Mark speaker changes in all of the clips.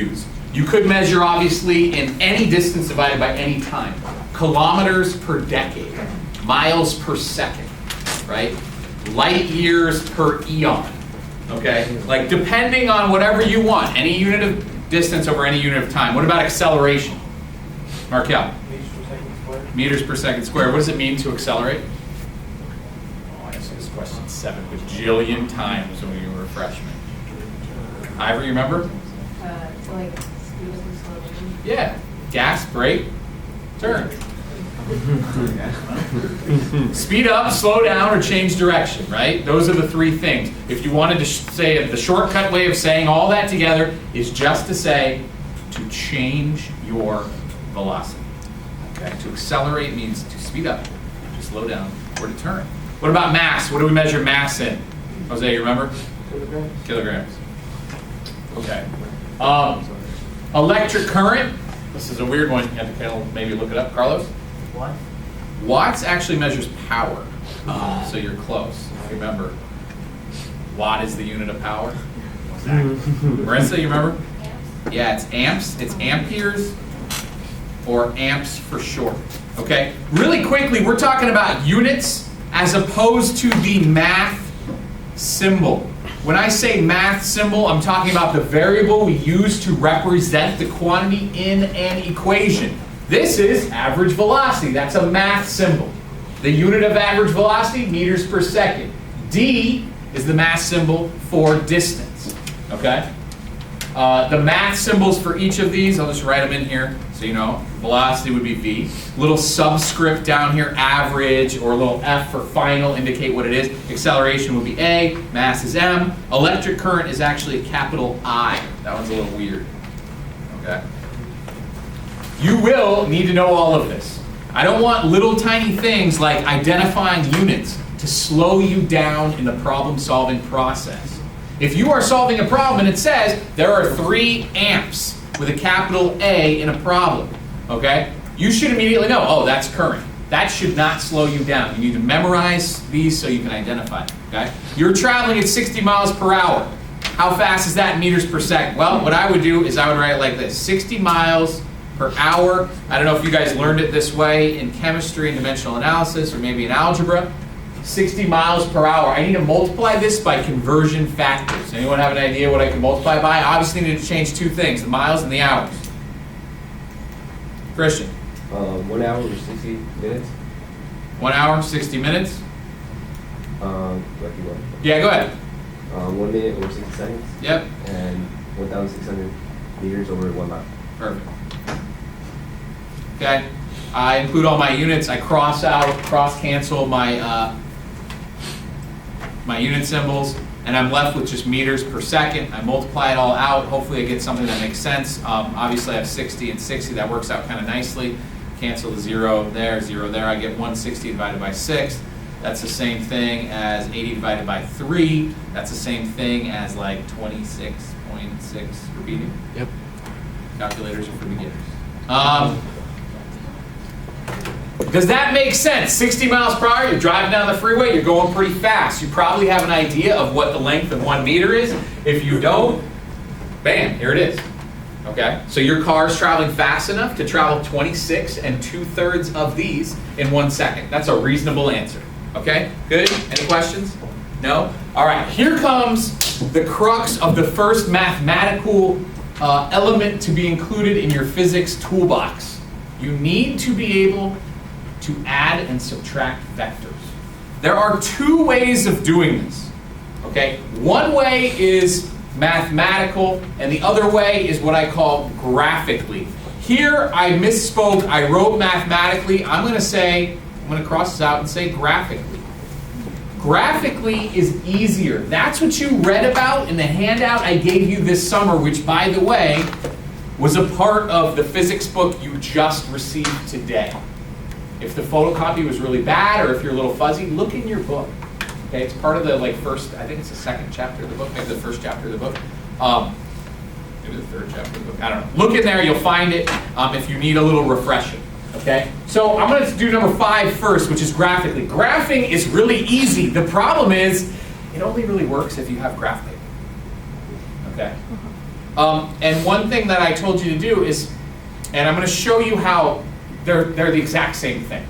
Speaker 1: use. You could measure, obviously, in any distance divided by any time. Kilometers per decade, miles per second, right? Light years per eon, okay? Like, depending on whatever you want, any unit of distance over any unit of time. What about acceleration? Markel. Meters per second squared. What does it mean to accelerate? Oh, I answered this question 7 bajillion times when you were a freshman. Ivor, you remember?
Speaker 2: Like speed up and slow down.
Speaker 1: Yeah. Gas, brake, turn. Speed up, slow down, or change direction, right? Those are the three things. If you wanted to say it, the shortcut way of saying all that together is just to say to change your velocity. Okay? To accelerate means to speed up, to slow down, or to turn. What about mass? What do we measure mass in? Jose, you remember?
Speaker 3: Kilograms.
Speaker 1: Kilograms. Okay. Electric current. This is a weird one. You have to kind of maybe look it up. Carlos?
Speaker 3: What?
Speaker 1: Watts actually measures power. So you're close. Remember, watt is the unit of power. Marissa, you remember? Yeah, it's amps. It's amperes, or amps for short. Okay? Really quickly, we're talking about units as opposed to the math symbol. When I say math symbol, I'm talking about the variable we use to represent the quantity in an equation. This is average velocity. That's a math symbol. The unit of average velocity, meters per second. D is the math symbol for distance. Okay? The math symbols for each of these, I'll just write them in here so you know. Velocity would be V. Little subscript down here, average, or a little F for final, indicate what it is. Acceleration would be A. Mass is M. Electric current is actually a capital I. That one's a little weird. Okay? You will need to know all of this. I don't want little tiny things like identifying units to slow you down in the problem-solving process. If you are solving a problem and it says there are 3 amps with a capital A in a problem, okay, you should immediately know, oh, that's current. That should not slow you down. You need to memorize these so you can identify them, okay? You're traveling at 60 miles per hour. How fast is that in meters per second? Well, what I would do is I would write it like this, 60 miles per hour. I don't know if you guys learned it this way in chemistry and dimensional analysis or maybe in algebra. 60 miles per hour. I need to multiply this by conversion factors. Anyone have an idea what I can multiply by? I obviously need to change 2 things, the miles and the hours. Christian.
Speaker 4: 1 hour or 60 minutes.
Speaker 1: 1 hour, 60 minutes?
Speaker 4: Lucky one.
Speaker 1: Yeah, go ahead.
Speaker 4: 1 minute over 60 seconds.
Speaker 1: Yep.
Speaker 4: And 1,600 meters over 1 mile.
Speaker 1: Perfect. Okay. I include all my units. I cross cancel my my unit symbols, and I'm left with just meters per second. I multiply it all out. Hopefully I get something that makes sense. Obviously I have 60 and 60. That works out kind of nicely. Cancel the 0 there, 0 there. I get 160 divided by 6. That's the same thing as 80 divided by 3. That's the same thing as like 26.6 repeating.
Speaker 3: Yep.
Speaker 1: Calculators are for beginners. Does that make sense? 60 miles per hour, you're driving down the freeway, you're going pretty fast. You probably have an idea of what the length of 1 meter is. If you don't, bam, here it is. Okay? So your car is traveling fast enough to travel 26 2/3 of these in 1 second. That's a reasonable answer. Okay? Good? Any questions? No? All right, here comes the crux of the first mathematical element to be included in your physics toolbox. You need to be able to add and subtract vectors. There are 2 ways of doing this. Okay? One way is mathematical, and the other way is what I call graphically. Here I misspoke. I wrote mathematically. I'm going to cross this out and say graphically. Graphically is easier. That's what you read about in the handout I gave you this summer, which, by the way, was a part of the physics book you just received today. If the photocopy was really bad or if you're a little fuzzy, look in your book. Okay, it's part of the first, I think it's the 2nd chapter of the book, maybe the 1st chapter of the book. Maybe the 3rd chapter of the book, I don't know. Look in there, you'll find it if you need a little refresher. Okay, so I'm going to do number 5 first, which is graphically. Graphing is really easy. The problem is, it only really works if you have graph paper. Okay? And one thing that I told you to do is, and I'm going to show you how they're the exact same thing,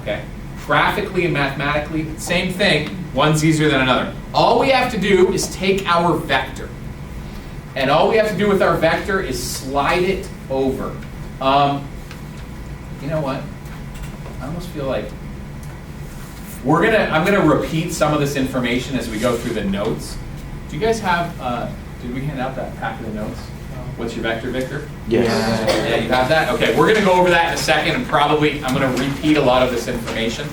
Speaker 1: okay? Graphically and mathematically, same thing, one's easier than another. All we have to do is take our vector. And all we have to do with our vector is slide it over. You know what? I almost feel like I'm gonna repeat some of this information as we go through the notes. Do you guys have, did we hand out that pack of the notes? What's your vector, Victor?
Speaker 3: Yes.
Speaker 1: Yeah, you have that? Okay, we're gonna go over that in a second, and probably I'm gonna repeat a lot of this information,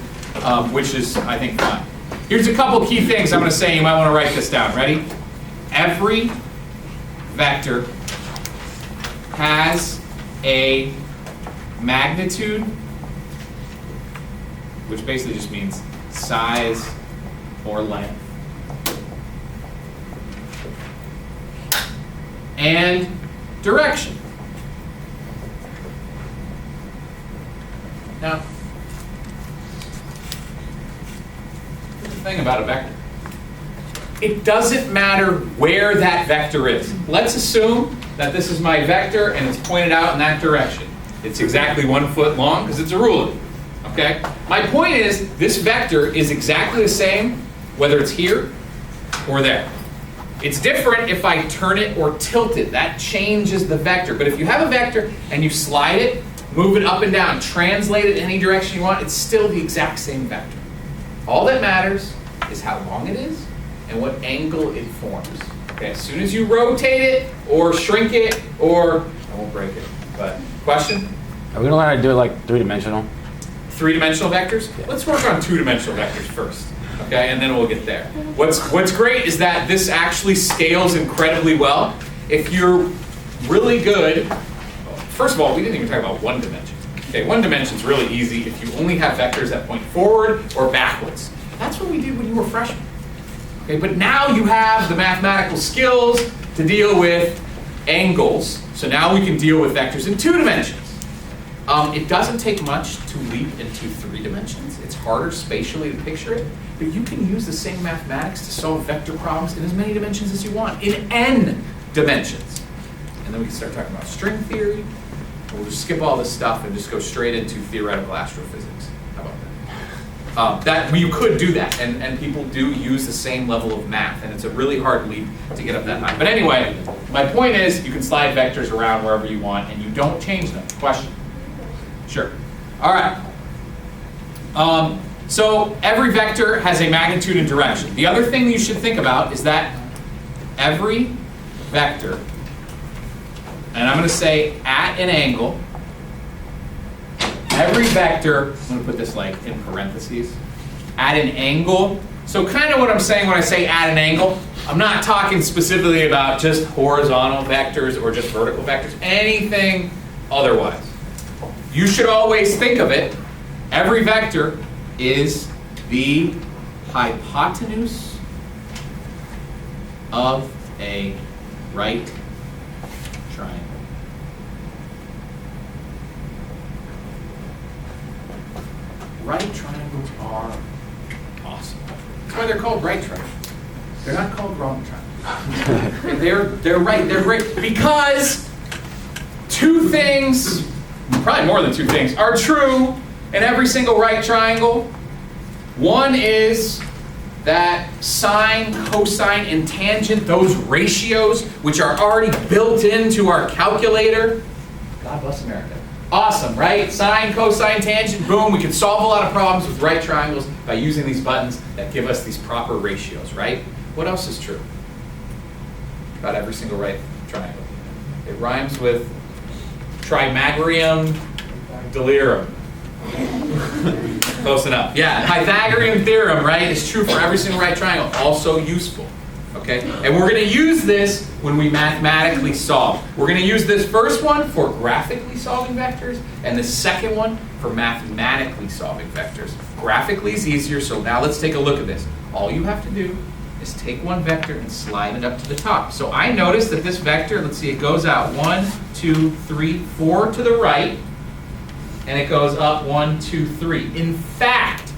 Speaker 1: which is, I think, fun. Here's a couple key things I'm gonna say, you might wanna write this down. Ready? Every vector has a magnitude, which basically just means size or length, and direction. Now, here's the thing about a vector. It doesn't matter where that vector is. Let's assume that this is my vector and it's pointed out in that direction. It's exactly 1 foot long because it's a ruler. Okay? My point is, this vector is exactly the same whether it's here or there. It's different if I turn it or tilt it. That changes the vector. But if you have a vector and you slide it, move it up and down, translate it any direction you want, it's still the exact same vector. All that matters is how long it is and what angle it forms. Okay, as soon as you rotate it or shrink it, or I won't break it, but question?
Speaker 3: Are we gonna learn how to do it like three-dimensional?
Speaker 1: Three-dimensional vectors?
Speaker 3: Yeah.
Speaker 1: Let's work on two-dimensional vectors first, okay, and then we'll get there. What's great is that this actually scales incredibly well. If you're really good, first of all, we didn't even talk about one dimension. Okay, one dimension is really easy if you only have vectors that point forward or backwards. That's what we did when you were freshmen. Okay, but now you have the mathematical skills to deal with angles, so now we can deal with vectors in 2 dimensions. It doesn't take much to leap into 3 dimensions. It's harder spatially to picture it, but you can use the same mathematics to solve vector problems in as many dimensions as you want, in n dimensions. And then we can start talking about string theory, and we'll just skip all this stuff and just go straight into theoretical astrophysics. How about that? You could do that, and people do use the same level of math, and it's a really hard leap to get up that high. But anyway, my point is you can slide vectors around wherever you want, and you don't change them. Question? Sure. All right. So every vector has a magnitude and direction. The other thing you should think about is that every vector, and I'm going to say at an angle, every vector, I'm going to put this like in parentheses, at an angle. So kind of what I'm saying when I say at an angle, I'm not talking specifically about just horizontal vectors or just vertical vectors, anything otherwise. You should always think of it, every vector is the hypotenuse of a right triangle. Right triangles are awesome. That's why they're called right triangles. They're not called wrong triangles. they're right. They're great because 2 things, probably more than 2 things, are true in every single right triangle. One is that sine, cosine, and tangent, those ratios, which are already built into our calculator. God bless America. Awesome, right? Sine, cosine, tangent, boom. We can solve a lot of problems with right triangles by using these buttons that give us these proper ratios, right? What else is true about every single right triangle? It rhymes with trimagrium delirium. Close enough. Yeah, Pythagorean theorem, right, is true for every single right triangle. Also useful. Okay? And we're going to use this when we mathematically solve. We're going to use this first one for graphically solving vectors, and the second one for mathematically solving vectors. Graphically is easier, so now let's take a look at this. All you have to do is take one vector and slide it up to the top. So I notice that this vector, let's see, it goes out 1, 2, 3, 4 to the right, and it goes up 1, 2, 3. In fact,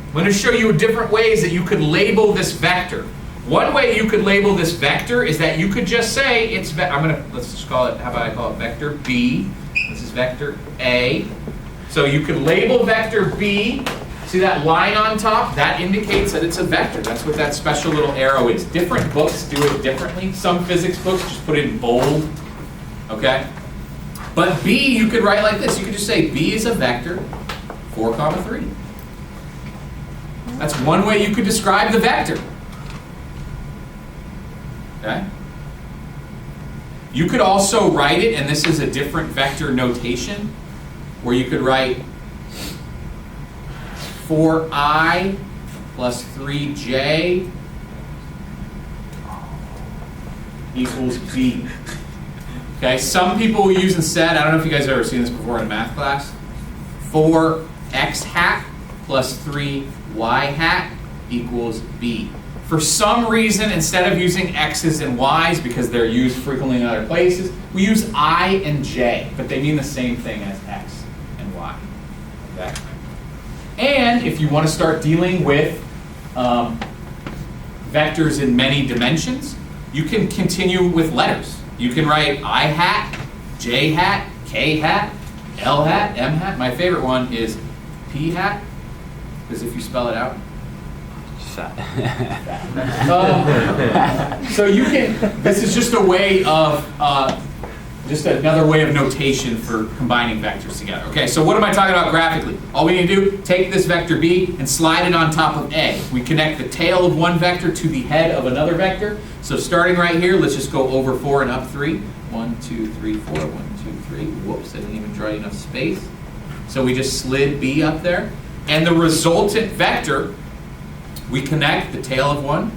Speaker 1: I'm going to show you different ways that you could label this vector. One way you could label this vector is that you could just say it's, let's just call it, how about I call it vector B. This is vector A. So you could label vector B. See that line on top? That indicates that it's a vector. That's what that special little arrow is. Different books do it differently. Some physics books just put it in bold. Okay? But B you could write like this. You could just say B is a vector 4, 3. That's one way you could describe the vector. Okay? You could also write it, and this is a different vector notation, where you could write 4I plus 3J equals B. Okay, some people will use instead, I don't know if you guys have ever seen this before in a math class, 4x hat plus 3y hat equals B. For some reason, instead of using x's and y's, because they're used frequently in other places, we use I and j, but they mean the same thing as x and y. Okay? And if you want to start dealing with vectors in many dimensions, you can continue with letters. You can write I hat, j hat, k hat, l hat, m hat. My favorite one is p hat, because if you spell it out, so you can, this is just a way of, just another way of notation for combining vectors together. Okay, so what am I talking about graphically? All we need to do, take this vector B and slide it on top of A. We connect the tail of one vector to the head of another vector. So starting right here, let's just go over 4 and up 3. 1, 2, 3, 4, 1, 2, 3. Whoops, I didn't even draw enough space. So we just slid B up there. And the resultant vector, we connect the tail of one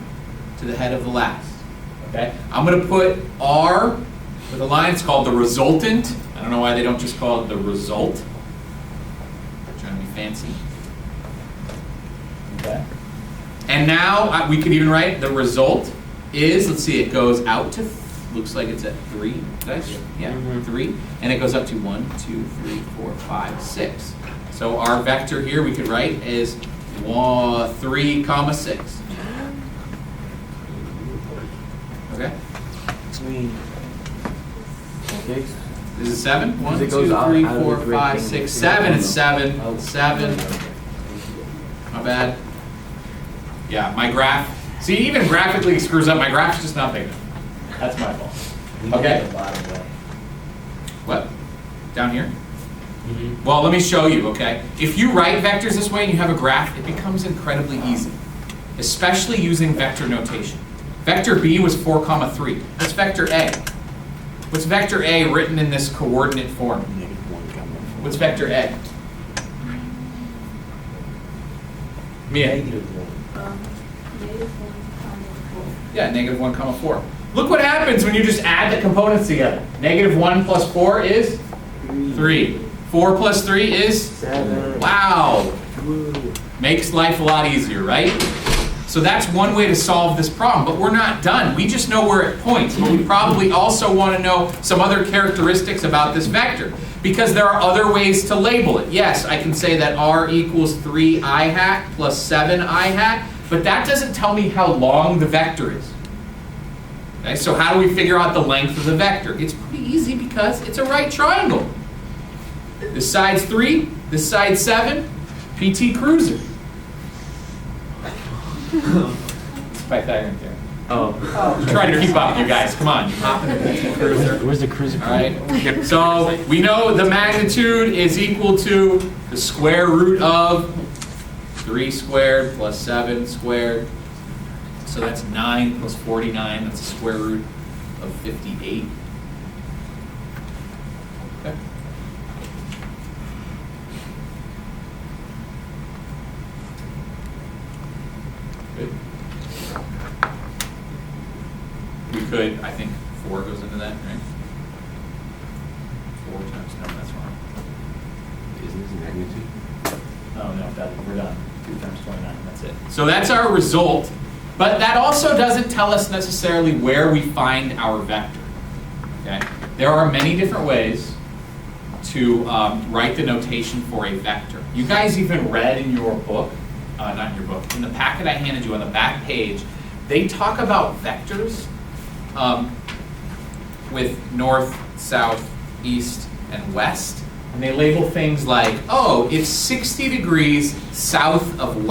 Speaker 1: to the head of the last. Okay? I'm going to put R with a line. It's called the resultant. I don't know why they don't just call it the result. They're trying to be fancy. Okay. And now we could even write the result is, let's see, it goes out to, looks like it's at 3. Guys? Yeah, 3. And it goes up to 1, 2, 3, 4, 5, 6. So our vector here we could write is 3, 6. Okay?
Speaker 4: 3, 6.
Speaker 1: This is 7. 1, 2,
Speaker 4: It goes
Speaker 1: 3,
Speaker 4: out of
Speaker 1: 4,
Speaker 4: the
Speaker 1: 5,
Speaker 4: thing.
Speaker 1: 6, 7. It's 7.
Speaker 4: Oh.
Speaker 1: 7. My bad. Yeah, my graph. See, even graphically it screws up. My graph's just not big enough. That's my fault. Okay? What? Down here? Well, let me show you, okay? If you write vectors this way and you have a graph, it becomes incredibly easy, especially using vector notation. Vector B was 4, 3. What's vector A? What's vector A written in this coordinate form? What's vector A? Mia?
Speaker 2: -1, 4.
Speaker 1: Yeah, -1, 4. Look what happens when you just add the components together. -1 plus 4 is 3. 4 plus 3 is
Speaker 4: 7.
Speaker 1: Wow. Makes life a lot easier, right? So that's one way to solve this problem, but we're not done. We just know where it points, but we probably also want to know some other characteristics about this vector, because there are other ways to label it. Yes, I can say that R equals 3I hat plus 7I hat, but that doesn't tell me how long the vector is. Okay, so how do we figure out the length of the vector? It's pretty easy because it's a right triangle. This side's 3, this side's 7, PT cruiser. It's Pythagorean theorem.
Speaker 4: Oh.
Speaker 1: Try to keep up, you guys. Come on, you hop in the PT cruiser.
Speaker 3: Where's the cruiser?
Speaker 1: All right. So we know the magnitude is equal to the square root of 3 squared plus 7 squared. So that's 9 plus 49. That's the square root of 58. Okay. Good. We could, I think 4 goes into that, right? 4 times, no, that's wrong.
Speaker 4: Isn't this magnitude?
Speaker 1: Oh, no, we're done. 2 times 29, that's it. So that's our result, but that also doesn't tell us necessarily where we find our vector. Okay? There are many different ways to write the notation for a vector. You guys even read in your book, not in your book, in the packet I handed you on the back page, they talk about vectors with north, south, east, and west. And they label things like, oh, it's 60 degrees south of west.